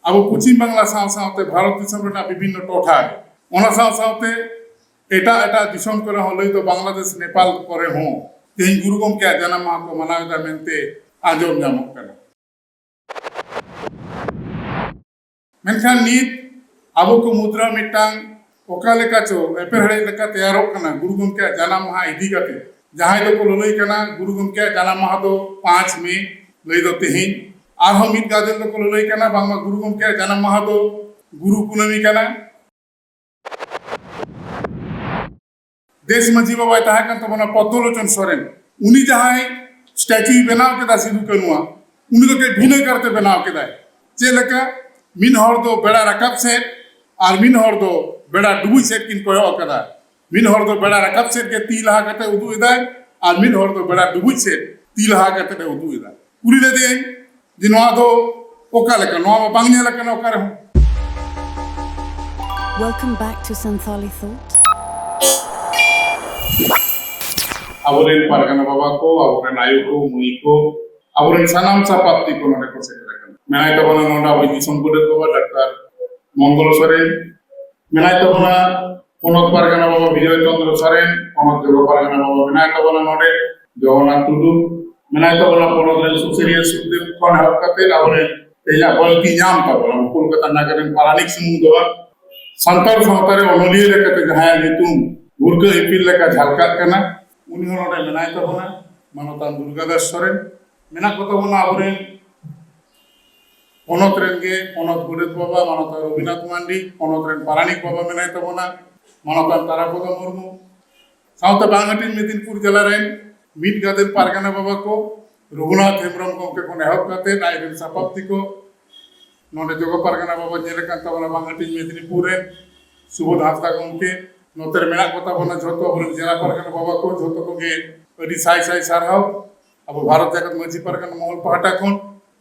अब पश्चिम बांगला साथ भारत दिसम विभिन्न टोठा ओना साथ एटा एटा दिसम करे हो लई तो बांग्लादेश नेपाल करे हो तेज गुरु गमके जानाम माहा को मनावेदा मेनते आंजम जामोग कना मेनखान नीत अब को मुद्रा मिटांग ओका लेका चो एपेहड़े लेका तैयारोग कना गुरु गमके जानाम माहा इदी काते जहां दो को लई कना गुरु गमके जानाम माहा दो 5 मई लई दो तेहिन आरहो मिट गादेल दो को लई कना बांगमा गुरु गमके जानाम माहा दो गुरु कुनामी कना देश मजी बाबा तहाकन तबना पद्मलोचन सोरेन उनी जहां स्टैच्यू बनाव केदा सिदु कनुआ उनी के भिन्न करते बनाव केदा चेलका मिन हर दो बेड़ा रकाब से और मिन हर दो बेड़ा डुबुई सेट किन कोयो कदा मिन हर दो बेड़ा रकाब सेट के ती लहा कते उदु इदाय और मिन हर दो बेड़ा डुबुई सेट ती लहा कते उदु इदाय पुरी ले दे जे नोआ दो ओका लेका नोआ बांगने लेका ओका रे Welcome back to Santhali Thought. Aburen pargana baba ko aburen ayu ko mui ko aburen sanam sapati ko nade ko sekerakan menai tabana nonda oi disam gode baba Dr. Mongol Soren menai tabana ponot pargana baba Bijoy Chandra Soren ponot jogo pargana baba menai tabana node Jagannath Tudu menai tabana ponot ren suseriya suddev kon hakate aburen teja bolti nyam tabana Kolkata nagaren paranik sumung doa santal samtare onoliye lekate jahaya nitum burga ipil leka jhalkat kana उनी होनोटे मेनाय तबना मानतान दुर्गादास सोरेन मेना को तबना आबरेन पोनत रेनगे पोनत गुडेत बाबा मानता रविनाथ मांडी पोनत rain पारानिक बाबा मेनाय तबना मानतान Tarapada Murmu south बांगाटी Medinipur जिला rain मिट गादेल पारगाना बाबा को रघुनाथ हेम्ब्रम गमके को नेहब काते आइरेन सापाप्ति को नोडे जोगो पारगाना बाबा जेलेकान तबना बांगाटी मेदिनीपुर रेन सुबोध हासदा गमके नोतर मेना कोता बना झोतो और जिला परगना बाबा को झोतो को गे अडी साई साई सारहाव अब भारत जगत मजी परगना मोहल पहाटा कोन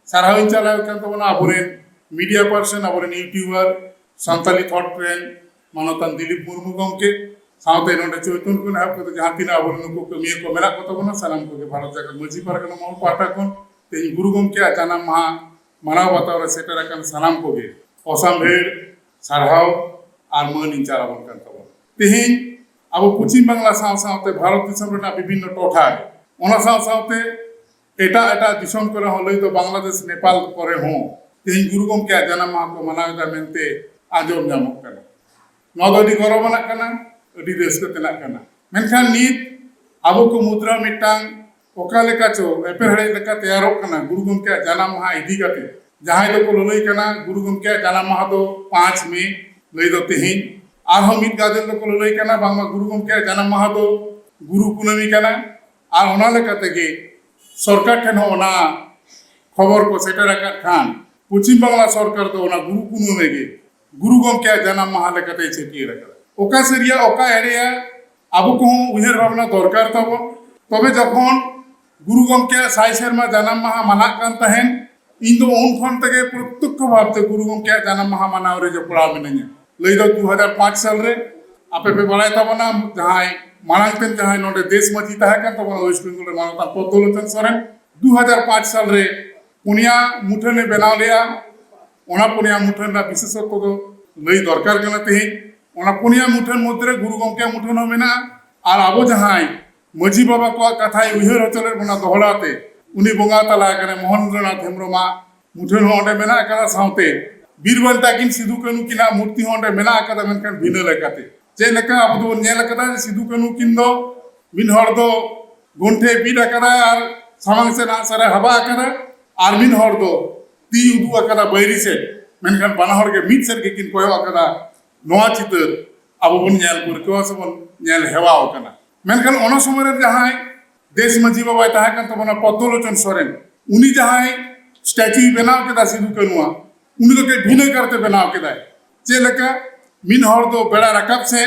सारहाव इन चलाव केन तो बना अबरेन मीडिया पर्सन अबरेन यूट्यूबर संताली थॉट ट्रेन मानतान दिलीप मुर्मू गमके साउते नोडे चोइतुन को नाव को जहां तीन अबरेन को कमिए को मेना कोता बना सलाम को भारत जगत मजी परगना मोहल पहाटा कोन ते गुरु गमके जानाम महा मनाव बतावर सेटर कन सलाम को गे ओसाम भेड़ सारहाव आर मन इन चलावन कन तो तेहिन अब पश्चिम बांगला साथ भारत दिसम विभिन्न टोठा ओना साथ एटा एटा दिसम करे हो लई तो बांग्लादेश नेपाल करे हो तेहिन गुरु गमके जानाम माहा को मनावेदा मेनते आंजम जामोग कना नोआ दो अडी गौरवना कना अडी रस्का तेना कना मेनखान नीत अब को मुद्रा मिटांग ओका लेका चो एपेहड़े लेका तैयारोग कना गुरु गमके जानाम माहा इदी काते जहां दो को लई कना गुरु गमके जानाम माहा दो 5 मई लई दो तेहिन आरहो मिट गादेल दो को लई कना बांगमा गुरु गमके जानाम माहा दो गुरु कुनामी कना आर ओना लेकाते गे सरकार ठेन ओना खबर को सेटर आकात खान पश्चिम बांगला सरकार तो ओना गुरु कुनामी गे गुरु गमके जानाम माहा लेकाते छेटिए रखा ओका सेरिया ओका एरिया अब को उहेर भावना दरकार तब तबे जखन गुरु गमके साई शर्मा जानाम माहा माना कान तहेन इन दो उन खन तके प्रत्यक्ष भावते गुरु गमके जानाम माहा मानाव रे जपड़ा मिनanya लई दो 2005 साल रे आपे पे बड़ाय तबना जहां मानांगतेन जहां नोडे देश मजी तहाकन तबना वेस्ट बेंगल रे मानता पद्मलोचन सोरेन 2005 साल रे पुनिया मुठने बनाव लिया ओना पुनिया मुठन रा विशेषत्व दो लई दरकार कना तेहि ओना पुनिया मुठन मध्य गुरु गमके मुठन मेना आर आबो जहां मजी बाबा को कथाय उहेर हचले बना दोहराते उनी बोंगा तला कने मोहनन्द्रनाथ हेम्ब्रमा मुठन ओंडे मेना कना साउते बीरबंता किन सिधु कनु किना मूर्ति होंडे मेना कदा मेनकन भिन्न लेकाते जे लेका अब दो नेल कदा सिधु कनु किन दो मिन हर दो गोंठे पीडा कदा आर सामंग से ना सरे हबा कदा आर मिन हर दो ती उदु कदा बैरी से मेनकन बना हर के मिट सर के किन कोयो कदा नोआ चितर अब बन नेल पुर को सबन नेल हेवाओ कना मेनकन ओना समय रे जहां देश मजी बाबा तहाकन तबना पद्मलोचन सोरेन उनी जहां स्टैच्यू बनाव केदा सिधु कनुआ उनी के भिन्न करते बनाव केदा चेलका मिन हर दो बेड़ा रकाब से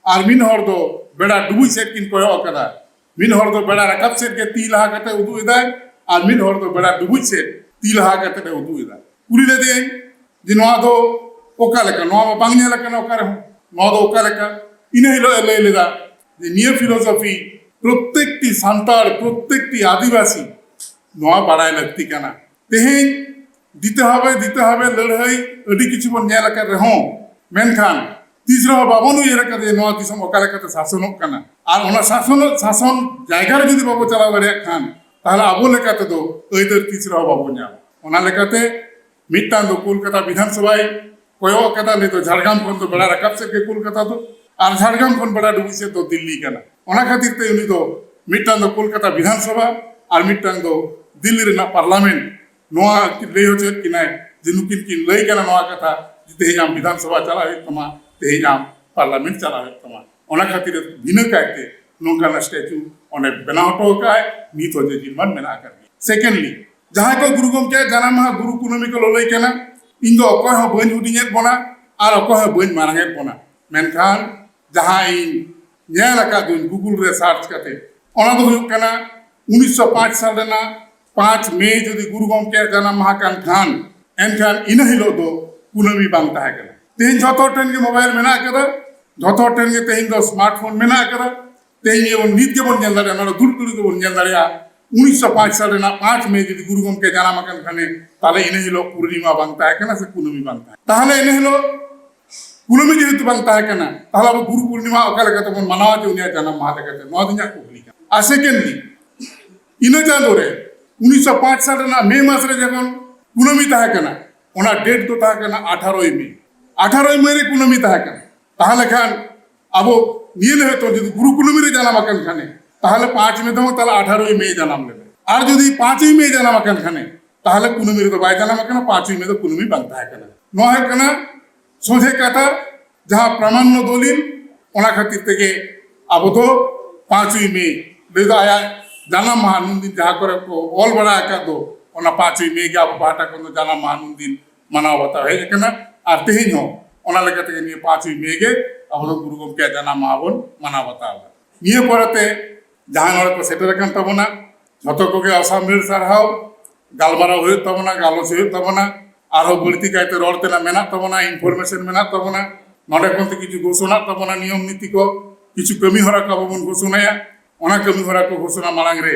और मिन हर दो बेड़ा डुबुई सेट किन कोयो कदा मिन हर दो बेड़ा रकाब सेट के ती लहा कते उदु इदाय और मिन हर दो बेड़ा डुबुई सेट ती लहा कते उदु इदाय पुरी ले दे जे नोआ दो ओका लेका नोआ बांगने लेका ओका रे नोआ दो ओका लेका इने हिलो ले लेदा जे नियर फिलोसफी प्रत्येकटी सांतार प्रत्येकटी आदिवासी नोआ बाड़ाय लगती कना तेहेन দিতে হবে লড়াই আᱹᱰᱤ কিছু বন ᱧᱮᱞ ᱟᱠᱟᱫ ᱨᱮᱦᱚᱸ ᱢᱮᱱᱠᱷᱟᱱ ᱛᱤᱥ ᱨᱮᱦᱚᱸ ᱵᱟᱵᱚᱱ ᱩᱭᱦᱟᱹᱨ ᱟᱠᱟᱫᱟ ᱱᱚᱣᱟ ᱫᱤᱥᱚᱢ ᱚᱠᱟ ᱞᱮᱠᱟᱛᱮ ᱥᱟᱥᱚᱱᱚᱜ ᱠᱟᱱᱟ ᱟᱨ ᱚᱱᱟ ᱥᱟᱥᱚᱱ ᱡᱟᱭᱜᱟ ᱨᱮ ᱡᱩᱫᱤ ᱵᱟᱵᱚ ᱪᱟᱞᱟᱣ ᱫᱟᱲᱮᱭᱟᱜ ᱠᱷᱟᱱ ᱛᱟᱦᱞᱮ ᱟᱵᱚ ᱞᱮᱠᱟ ᱛᱮᱫᱚ ᱟᱹᱭᱫᱟᱹᱨ ᱛᱤᱥ ᱨᱮᱦᱚᱸ ᱵᱟᱵᱚ ᱧᱟᱢᱟ ᱚᱱᱟ ᱞᱮᱠᱟᱛᱮ ᱢᱤᱫᱴᱟᱝ ᱫᱚ ᱠᱳᱞᱠᱟᱛᱟ ᱵᱤᱫᱷᱟᱱ ᱥᱚᱵᱷᱟᱭ ᱠᱚᱭᱚᱜ ᱟᱠᱟᱫᱟ ᱱᱤᱛ ᱫᱚ ᱡᱷᱟᱲᱜᱨᱟᱢ ᱠᱷᱚᱱ ᱫᱚ ᱵᱮᱲᱟ ᱨᱟᱠᱟᱵ ᱥᱮᱫ ᱜᱮ ᱠᱳᱞᱠᱟᱛᱟ ᱫᱚ ᱟᱨ ᱡᱷᱟᱲᱜᱨᱟᱢ ᱠᱷᱚᱱ ᱵᱮᱲᱟ ᱰᱩᱵᱩᱡ ᱥᱮᱫ ᱫᱚ ᱫᱤল্ᱞᱤ ᱠᱟᱱᱟ ᱚᱱᱟ ᱠᱷᱟᱹᱛᱤᱨ ᱛᱮ ᱩᱱᱤ ᱫᱚ ᱢᱤᱫᱴᱟᱝ ᱫᱚ ᱠᱳᱞᱠᱟᱛᱟ ᱵᱤᱫᱷᱟᱱ ᱥᱚᱵᱷᱟ ᱟᱨ ᱢᱤᱫᱴᱟᱝ ᱫᱚ ᱫᱤल्ली ᱨᱮᱱᱟᱜ ᱯᱟᱨᱞᱟᱢᱮন্ট ᱱᱚᱣᱟ ᱞᱟᱹᱭ ᱦᱚᱪᱚᱭᱮᱫ ᱠᱤᱱᱟᱭ ᱡᱮ ᱱᱩᱠᱤᱱ ᱠᱤᱱ ᱞᱟᱹᱭ ᱠᱟᱱᱟ ᱱᱚᱣᱟ ᱠᱟᱛᱷᱟ ᱡᱮ ᱛᱮᱦᱮᱧ ᱟᱢ ᱵᱤᱫᱷᱟᱱ ᱥᱚᱵᱷᱟ ᱪᱟᱞᱟᱜ ᱦᱩᱭᱩᱜ ᱛᱟᱢᱟ ᱛᱮᱦᱮᱧ ᱟᱢ ᱯᱟᱨᱞᱟᱢᱮন্ট ᱪᱟᱞᱟᱜ ᱦᱩᱭᱩᱜ ᱛᱟᱢᱟ ᱚᱱᱟ ᱠᱷᱟᱹᱛᱤᱨ ᱵᱤᱱᱟᱹ ᱠᱟᱭᱛᱮ ᱱᱚᱝᱠᱟᱱᱟᱜ ᱥᱴᱮᱪᱩ ᱚᱸᱰᱮ ᱵᱮᱱᱟᱣ ᱦᱚᱴᱚ ᱟᱠᱟᱫ ᱱᱤᱛ ᱦᱚᱸ ᱡᱮ ᱡᱤᱞᱢᱟᱱ ᱢᱮᱱᱟᱜ ᱟᱠᱟᱫ ᱜᱮᱭᱟ ᱥᱮᱠᱮন্ডলি ᱡᱟᱦᱟᱸᱭ ᱠᱚ ᱜᱩᱨᱩ ᱜᱚᱢᱠᱮᱭᱟᱜ ᱡᱟᱱᱟᱢ ᱢᱟᱦᱟ ᱜᱩᱨᱩ ᱠᱩᱱᱟᱹᱢᱤ ᱠᱚ ᱞᱟᱹᱞᱟᱹᱭ ᱠᱟᱱᱟ ᱤᱧ ᱫᱚ ᱚᱠᱚᱭ ᱦᱚᱸ ᱵᱟᱹᱧ ᱦᱩᱰᱤᱧᱮᱫ ᱵᱚᱱᱟ ᱟᱨ ᱚᱠᱚᱭ ᱦᱚᱸ ᱵᱟᱹᱧ ᱢᱟᱨᱟᱝᱮᱫ ᱵᱚᱱᱟ ᱢᱮᱱᱠᱷᱟᱱ ᱡᱟᱦᱟᱸ ᱤᱧ ᱧᱮᱞ ᱟᱠᱟᱫᱩᱧ ᱜᱩᱜᱩᱞ ᱨᱮ ᱥᱟᱨᱪ ᱠᱟᱛᱮ ᱚᱱᱟ ᱫᱚ ᱦᱩᱭᱩᱜ ᱠᱟᱱᱟ 1905 साल ᱨᱮᱱᱟᱜ 5 मई যদি গুরু গমকের জানাম মাহা কান খান এনখান ইনা হিলো দো কুনামি বাং তাহে কানা তেহিন যত টেন গে মোবাইল মেনা কাদা যত টেন গে তেহিন দো স্মার্টফোন মেনা কাদা তেহিন এবং নিত গে বন জানদারে আমরা দুলকুলি গে বন জানদারে 1905 সাল রেনা 5 মে যদি গুরু গমকে জানাম কান খানে তাহলে ইনা হিলো পূর্ণিমা বাং তাহে কানা সে কুনামি বাং তাহে তাহলে ইনা হিলো কুনামি যেহেতু বাং তাহে কানা তাহলে আবার গুরু পূর্ণিমা অকালে কাতে বন মানাওয়া যে উনিয়া জানাম মাহা কাতে নয় দিন কুকলি আর সেকেন্ডলি ᱤᱱᱟᱹ ᱪᱟᱸᱫᱳ ᱨᱮ 1905 ᱥᱟᱞ ᱨᱮᱱᱟᱜ ᱢᱮ ᱢᱟᱥ ᱨᱮ ᱡᱚᱠᱷᱚᱱ ᱠᱩᱱᱟᱹᱢᱤ ᱛᱟᱦᱮᱸ ᱠᱟᱱᱟ ᱚᱱᱟ ᱰᱮᱴ ᱫᱚ ᱛᱟᱦᱮᱸ ᱠᱟᱱᱟ 18 ᱢᱮ 18 ᱢᱮ ᱨᱮ ᱠᱩᱱᱟᱹᱢᱤ ᱛᱟᱦᱮᱸ ᱠᱟᱱᱟ তাহলে খান আবো নিয়ে হয়তো যদি গুরু কুনমি রে জানাম আকান খানে তাহলে 5 মে দাও তাহলে 18 মে জানাম নেবে আর যদি 5 মে জানাম আকান খানে তাহলে কুনমি রে তো বাই জানাম আকান 5 মে তো কুনমি বানতা হয় কেন নয় কেনা সোজে কথা যাহা প্রামাণ্য দলিল ওনা খাতির থেকে আবো তো 5 মে বেদা আয়া জানাম মাহা নুন দিন যাহা করে को ऑल बड़ा का दो ओना 5 मई के अब बाटा को জানাম মাহা নুন দিন মানাও বাতা হয়ে কেনা আর তেহিন হো ওনা লেখা থেকে নিয়ে 5 মে গে আবো গুরু গমকে জানাম মাহা বন মানাও বাতা নিয়ে পরতে জাহান হড় को সেটার কান তবনা যত কোগে অসামের সারহাও গালমারা হয়ে তবনা গালস হয়ে তবনা আরো বলতি কাইতে রড়তে না মেনা তবনা ইনফরমেশন মেনা তবনা নডে কোনতে কিছু ঘোষণা তবনা নিয়ম নীতি को কিছু কমি হরা का বন ঘোষণায়া ওনা কমি হরা को ঘোষণা মালাং রে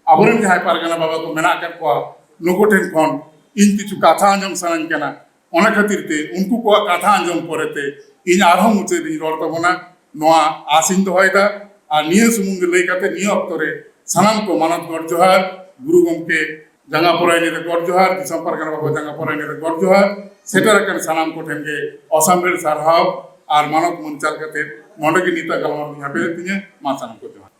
আবরেন যাহাই পারগানা বাবা को মেনা কার को नुको ठेन खन इन किछु कथा आंजम सानाñ कना ओना खातिर ते उनको को कथा आंजम परेते इन आरहो मुचे दिन रड़ तबना नोआ आसिन दोहयदा আর নিয়ে সুমুঙ্গ লই কাতে নিয়ে অক্তরে সানাম को মানত গড় জোহার গুরু গমকে জাঙ্গা পরাইনে গড় জোহার দিশম পারগানা বাবা জাঙ্গা পরাইনে গড় জোহার সেটার কান সানাম को ঠেনগে অসামের সারহাও আর মানব মঞ্চাল কাতে মন্ডকে নিতা গালমার হাবে তিনে মা সানাম को জোহার